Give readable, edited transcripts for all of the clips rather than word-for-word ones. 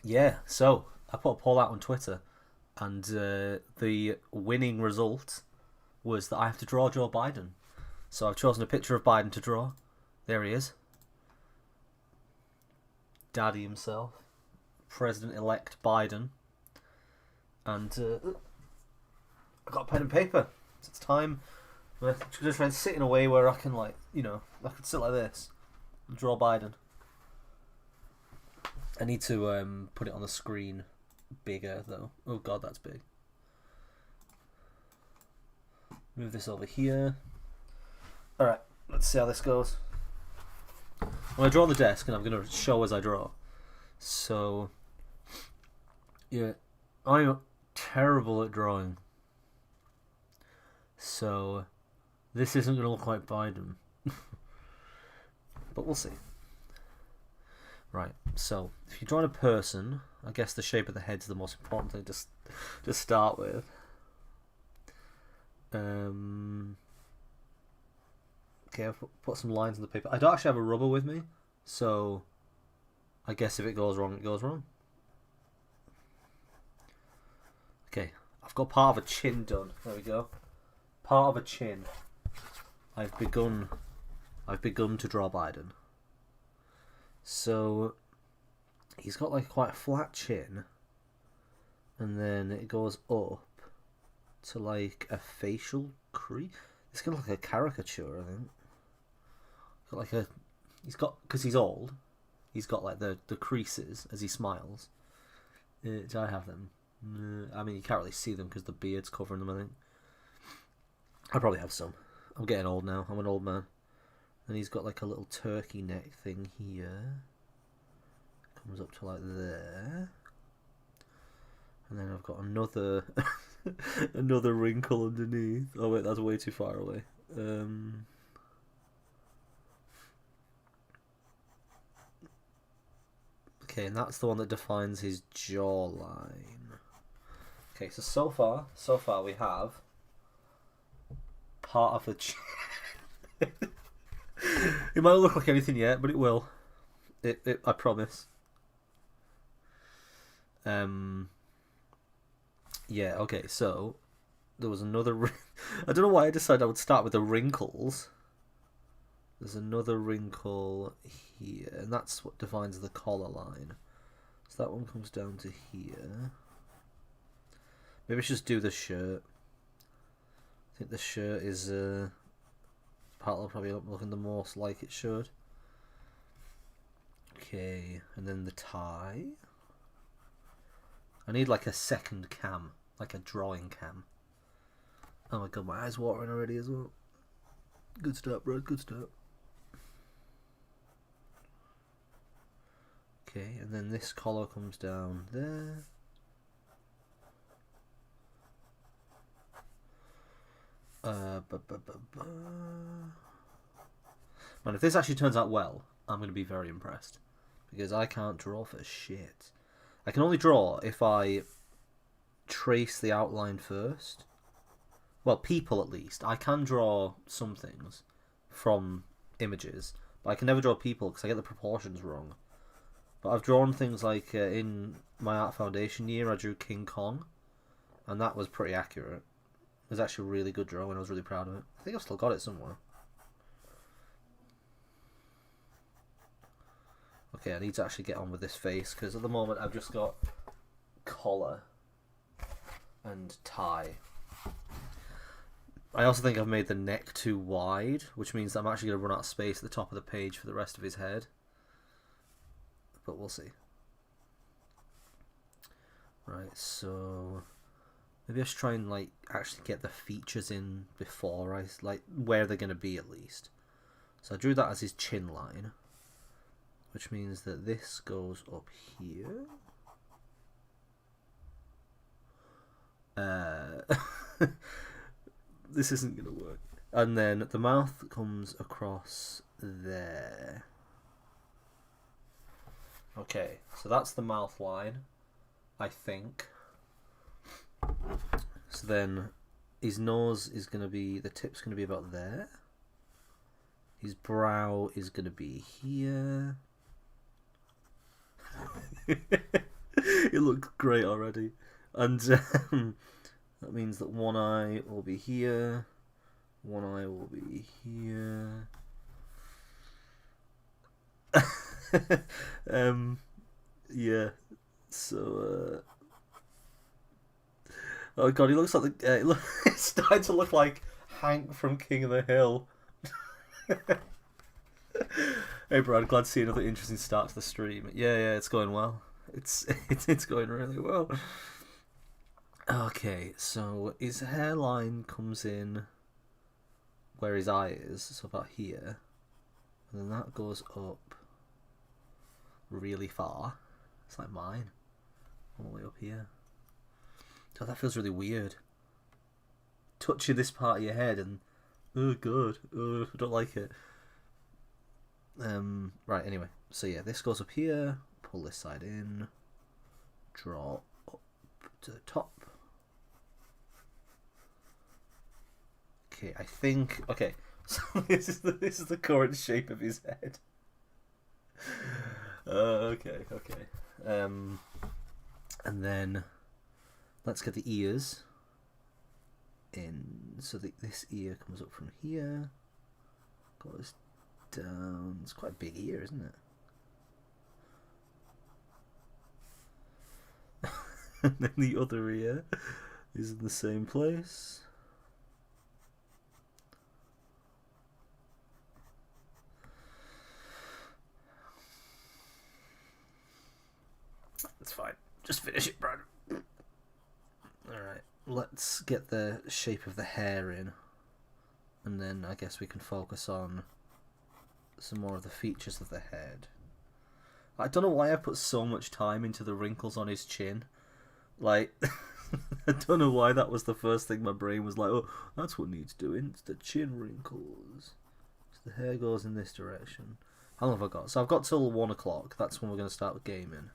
Yeah, so I put a poll out on Twitter, and the winning result was that I have to draw Joe Biden. So I've chosen a picture of Biden to draw. There he is, Daddy himself, President-elect Biden, and I've got a pen and paper. So it's time. I'm just trying to sit in a way where I can, like, I can sit like this and draw Biden. I need to put it on the screen bigger, though. Oh god, that's big. Move this over here. Alright, let's see how this goes. I'm going to draw on the desk, and I'm going to show as I draw. So, yeah, I'm terrible at drawing. So, this isn't going to look like Biden. But we'll see. Right, so if you're drawing a person, I guess the shape of the head's the most important thing to start with. Okay, I've put some lines on the paper. I don't actually have a rubber with me, so I guess if it goes wrong, it goes wrong. Okay, I've got part of a chin done. There we go. Part of a chin. I've begun to draw Biden. So he's got like quite a flat chin, and then it goes up to like a facial crease. It's kind of like a caricature, I think. Because he's old, he's got like the creases as he smiles. Do I have them? I mean, you can't really see them because the beard's covering them, I think. I probably have some. I'm getting old now. I'm an old man. And he's got like a little turkey neck thing here. Comes up to like there. And then I've got another another wrinkle underneath. Oh wait, that's way too far away. Okay, and that's the one that defines his jawline. Okay, so far we have part of the chin. It might not look like anything yet, but it will. I promise. Yeah, okay, so there was another... I don't know why I decided I would start with the wrinkles. There's another wrinkle here, and that's what defines the collar line. So that one comes down to here. Maybe I should just do the shirt. I think the shirt is... part will probably looking the most like it should. Okay, and then the tie. I need like a second cam, like a drawing cam. Oh my god, my eyes watering already as well. Good start, bro. Good start. Okay, and then this collar comes down there. Man, if this actually turns out well, I'm going to be very impressed. Because I can't draw for shit. I can only draw if I trace the outline first. Well, people at least. I can draw some things from images, but I can never draw people because I get the proportions wrong. But I've drawn things like in my art foundation year, I drew King Kong, and that was pretty accurate. It was actually a really good drawing. I was really proud of it. I think I've still got it somewhere. Okay, I need to actually get on with this face because at the moment I've just got collar and tie. I also think I've made the neck too wide, which means that I'm actually going to run out of space at the top of the page for the rest of his head. But we'll see. Right, so maybe I should try and like actually get the features in before I like where they're going to be at least. So I drew that as his chin line, which means that this goes up here. This isn't going to work. And then the mouth comes across there. Okay, so that's the mouth line, I think. So then his nose is going to be, the tip's going to be about there. His brow is going to be here. looks great already. And that means that one eye will be here. One eye will be here. Yeah. So, oh god, he looks like it's starting to look like Hank from King of the Hill. Hey, Brad, glad to see another interesting start to the stream. Yeah, it's going well. It's going really well. Okay, so his hairline comes in where his eye is, so about here, and then that goes up really far. It's like mine, all the way up here. Oh, that feels really weird. Touching this part of your head and oh god, oh, I don't like it. Right, anyway, so yeah, this goes up here, pull this side in, draw up to the top. Okay, I think, okay, so this is the current shape of his head. Okay. And then let's get the ears in. So this ear comes up from here, goes down. It's quite a big ear, isn't it? And then the other ear is in the same place. It's fine. Just finish it, Brad. Alright, let's get the shape of the hair in. And then I guess we can focus on some more of the features of the head. I don't know why I put so much time into the wrinkles on his chin. Like, I don't know why that was the first thing my brain was like, oh, that's what needs doing. It's the chin wrinkles. So the hair goes in this direction. How long have I got? So I've got till 1 o'clock. That's when we're going to start gaming.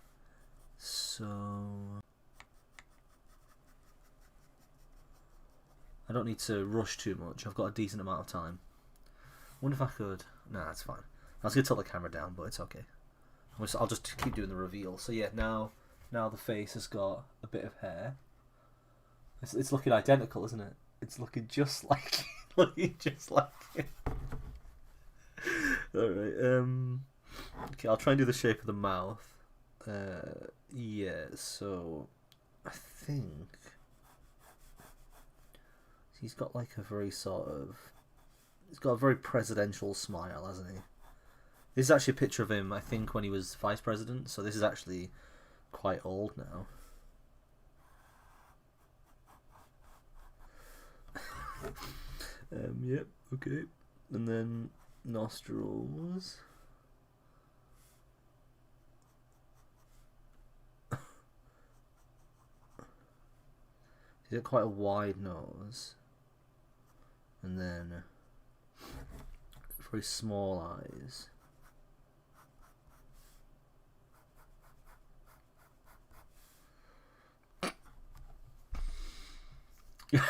So I don't need to rush too much. I've got a decent amount of time. Wonder if I could. Nah, that's fine. I was gonna tilt the camera down, but it's okay. I'll just keep doing the reveal. So yeah, now the face has got a bit of hair. It's looking identical, isn't it? It's looking just like it. All right. Okay, I'll try and do the shape of the mouth. Yeah, so I think he's got like a very he's got a very presidential smile, hasn't he? This is actually a picture of him, I think, when he was vice president, so this is actually quite old now. Yep, okay. And then nostrils. He's got quite a wide nose, and then very small eyes.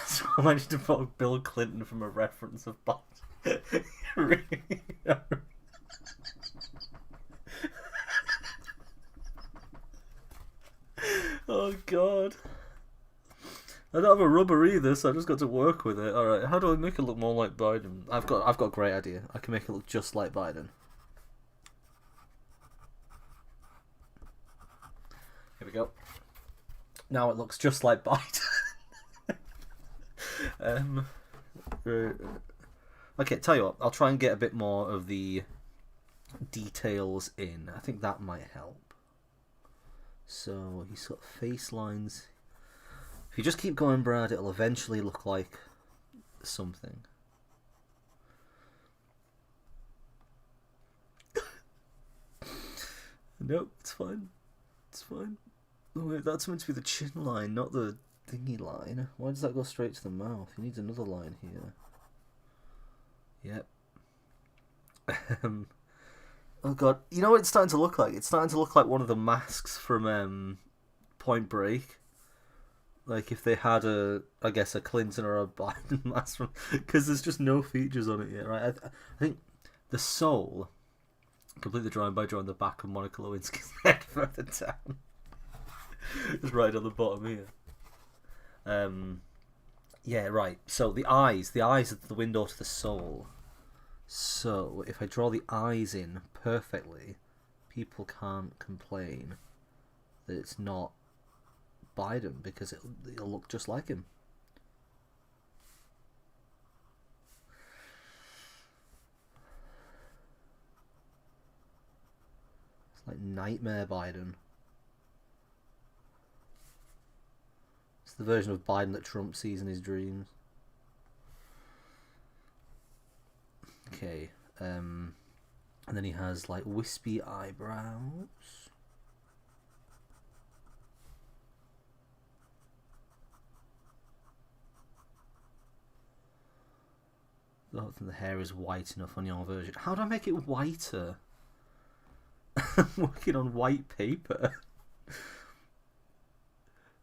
So I managed to put Bill Clinton from a reference of Bond. Oh god. I don't have a rubber either, so I just got to work with it. Alright, how do I make it look more like Biden? I've got a great idea. I can make it look just like Biden. Here we go. Now it looks just like Biden. Okay, tell you what, I'll try and get a bit more of the details in. I think that might help. So he's got face lines. If you just keep going, Brad, it'll eventually look like something. Nope, it's fine. It's fine. Oh, wait, that's meant to be the chin line, not the thingy line. Why does that go straight to the mouth? He needs another line here. Yep. Oh god, you know what it's starting to look like? It's starting to look like one of the masks from Point Break. Like if they had I guess a Clinton or a Biden mask, because there's just no features on it yet, right? I think the soul completely drawn by drawing the back of Monica Lewinsky's head further down. It's right on the bottom here. Yeah, right. So the eyes are the window to the soul. So if I draw the eyes in perfectly, people can't complain that it's not Biden because it'll look just like him. It's like Nightmare Biden. It's the version of Biden that Trump sees in his dreams. Okay, and then he has like wispy eyebrows. I don't think the hair is white enough on your version. How do I make it whiter? I'm working on white paper.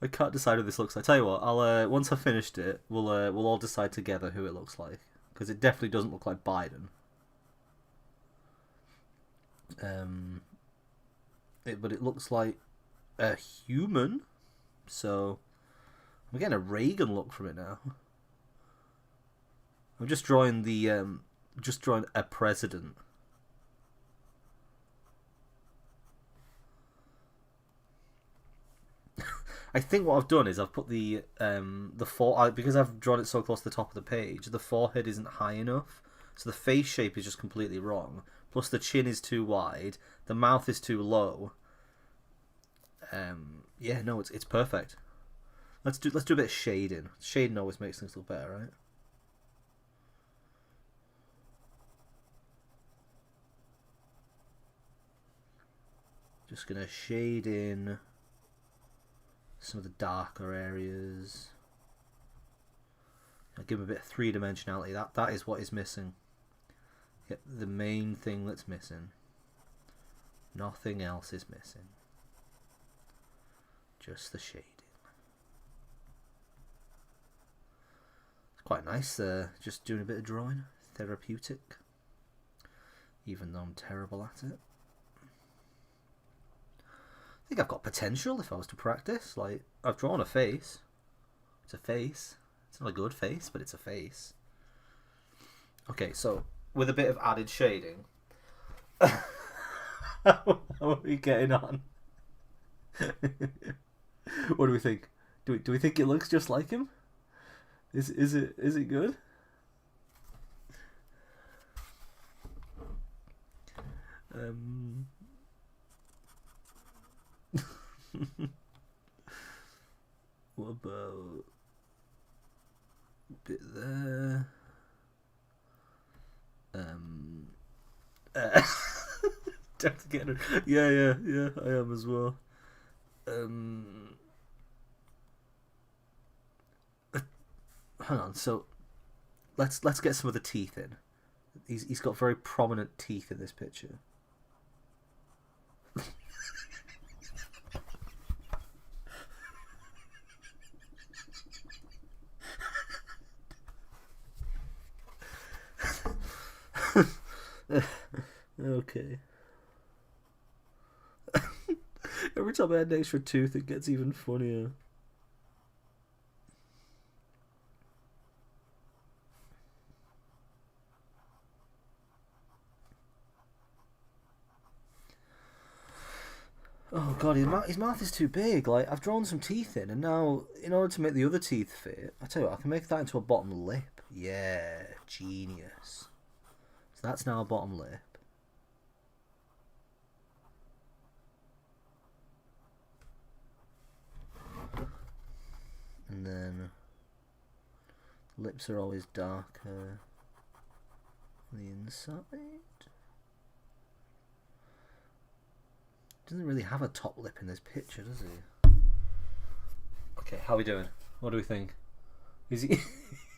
I can't decide how this looks like. I tell you what, I'll once I've finished it, we'll all decide together who it looks like, because it definitely doesn't look like Biden. But it looks like a human, so I'm getting a Reagan look from it now. I'm just drawing a president. I think what I've done is I've put because I've drawn it so close to the top of the page, the forehead isn't high enough, so the face shape is just completely wrong. Plus the chin is too wide, the mouth is too low. Yeah, no, it's perfect. Let's do a bit of shading. Shading always makes things look better, right? Just gonna shade in some of the darker areas. I'll give him a bit of three-dimensionality. That is what is missing. Yep, the main thing that's missing. Nothing else is missing. Just the shading. It's quite nice, just doing a bit of drawing. Therapeutic. Even though I'm terrible at it. I think I've got potential if I was to practice. Like, I've drawn a face. It's a face. It's not a good face, but it's a face. Okay, so with a bit of added shading, how are we getting on? What do we think? Do we think it looks just like him? Is it good? What about a bit there? Yeah, I am as well. Hang on, so let's get some of the teeth in. He's got very prominent teeth in this picture. Okay. Every time I add an extra tooth, it gets even funnier. Oh god, his mouth is too big. Like, I've drawn some teeth in, and now, in order to make the other teeth fit, I tell you what, I can make that into a bottom lip. Yeah, genius. So that's now a bottom lip. And then lips are always darker on the inside. Doesn't really have a top lip in this picture, does he? Okay, how are we doing? What do we think? Is he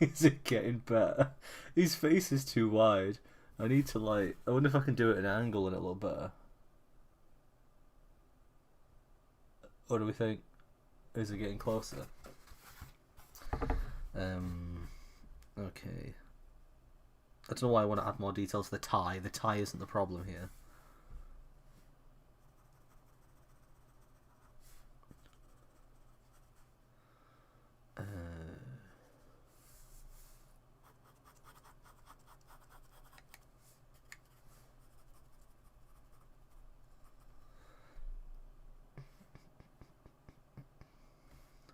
is it getting better? His face is too wide. I need to I wonder if I can do it at an angle and it'll look better. What do we think? Is it getting closer? Okay. I don't know why I want to add more detail to the tie. The tie isn't the problem here.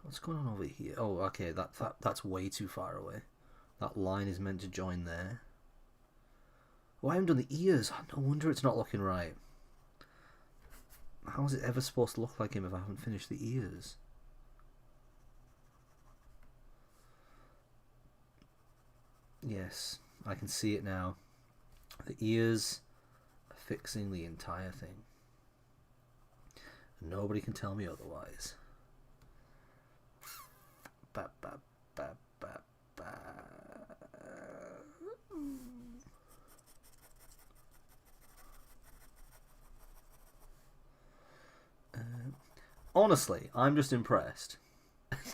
What's going on over here? Oh, okay, that's way too far away. That line is meant to join there. Oh, I haven't done the ears. No wonder it's not looking right. How is it ever supposed to look like him if I haven't finished the ears? Yes, I can see it now. The ears are fixing the entire thing. Nobody can tell me otherwise. Ba, ba, ba, ba, ba. Honestly, I'm just impressed.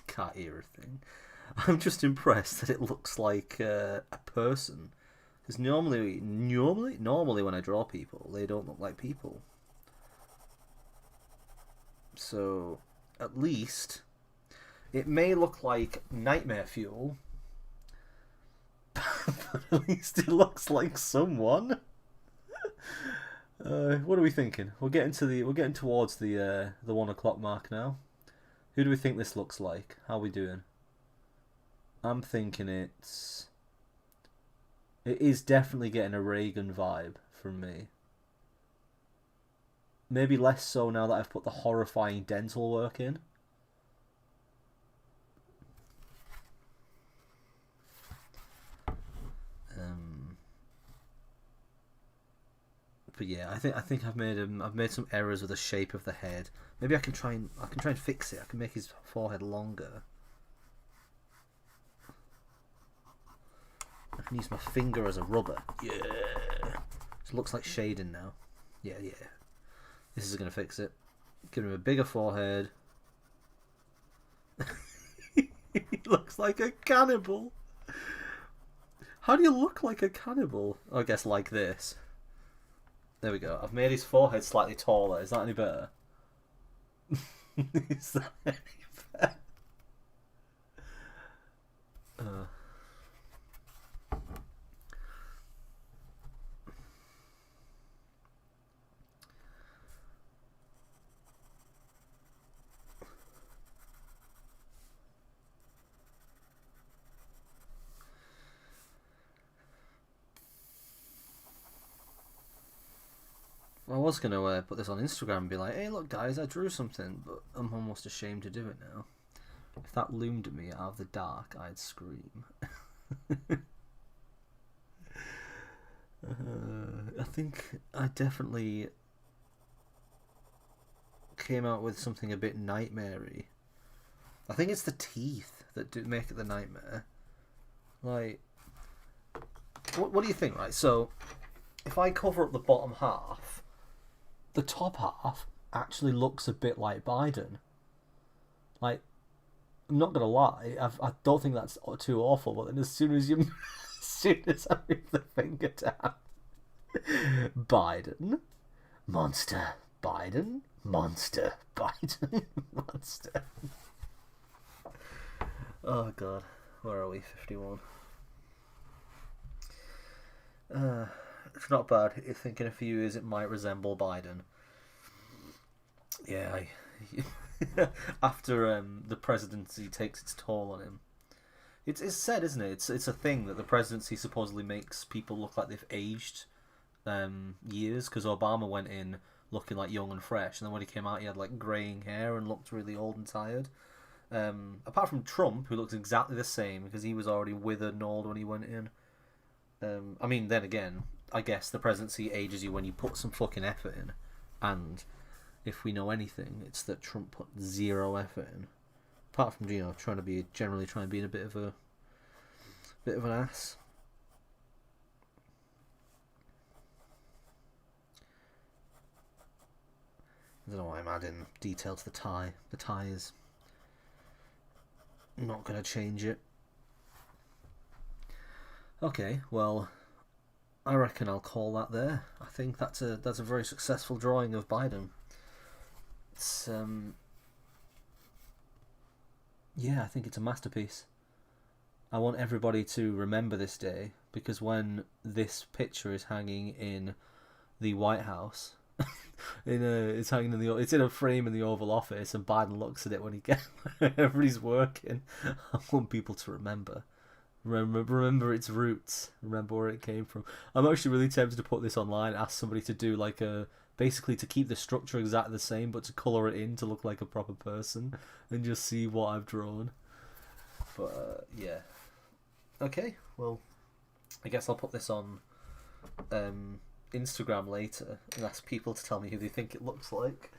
Can't hear a thing. I'm just impressed that it looks like a person. Because normally when I draw people, they don't look like people. So, at least, it may look like nightmare fuel, but at least it looks like someone. What are we thinking? We're getting towards the 1 o'clock mark now. Who do we think this looks like? How are we doing? I'm thinking it is definitely getting a Reagan vibe from me. Maybe less so now that I've put the horrifying dental work in. But yeah, I think I've made some errors with the shape of the head. Maybe I can try and fix it. I can make his forehead longer. I can use my finger as a rubber. Yeah. It looks like shading now. Yeah. This is gonna fix it. Give him a bigger forehead. He looks like a cannibal. How do you look like a cannibal? I guess like this. There we go. I've made his forehead slightly taller. Is that any better? Is that any better? I was going to put this on Instagram and be like, hey look guys, I drew something, but I'm almost ashamed to do it now. If that loomed at me out of the dark, I'd scream. I think I definitely came out with something a bit nightmare-y. I think it's the teeth that do make it the nightmare. Like, what do you think, right? So, if I cover up the bottom half, the top half actually looks a bit like Biden. Like, I'm not gonna lie, I don't think that's too awful. But then as soon as I move the finger down, Biden, monster, Biden, monster, Biden, monster. Oh god, where are we? 51. It's not bad. You think in a few years it might resemble Biden. Yeah, after the presidency takes its toll on him. It's said, isn't it? It's a thing that the presidency supposedly makes people look like they've aged years, because Obama went in looking like young and fresh, and then when he came out he had like greying hair and looked really old and tired. Apart from Trump, who looks exactly the same because he was already withered and old when he went in. I mean, then again, I guess the presidency ages you when you put some fucking effort in, and if we know anything, it's that Trump put zero effort in. Apart from generally trying to be a bit of an ass. I don't know why I'm adding detail to the tie. The tie is not going to change it. Okay, well, I reckon I'll call that there. I think that's a very successful drawing of Biden. It's yeah, I think it's a masterpiece. I want everybody to remember this day, because when this picture is hanging in the White House, it's hanging in the, it's in a frame in the Oval Office, and Biden looks at it when he gets everybody's working. I want people to remember its roots, remember where it came from. I'm actually really tempted to put this online, ask somebody to do like a, basically to keep the structure exactly the same, but to colour it in to look like a proper person, and just see what I've drawn. But yeah, okay, well, I guess I'll put this on Instagram later and ask people to tell me who they think it looks like.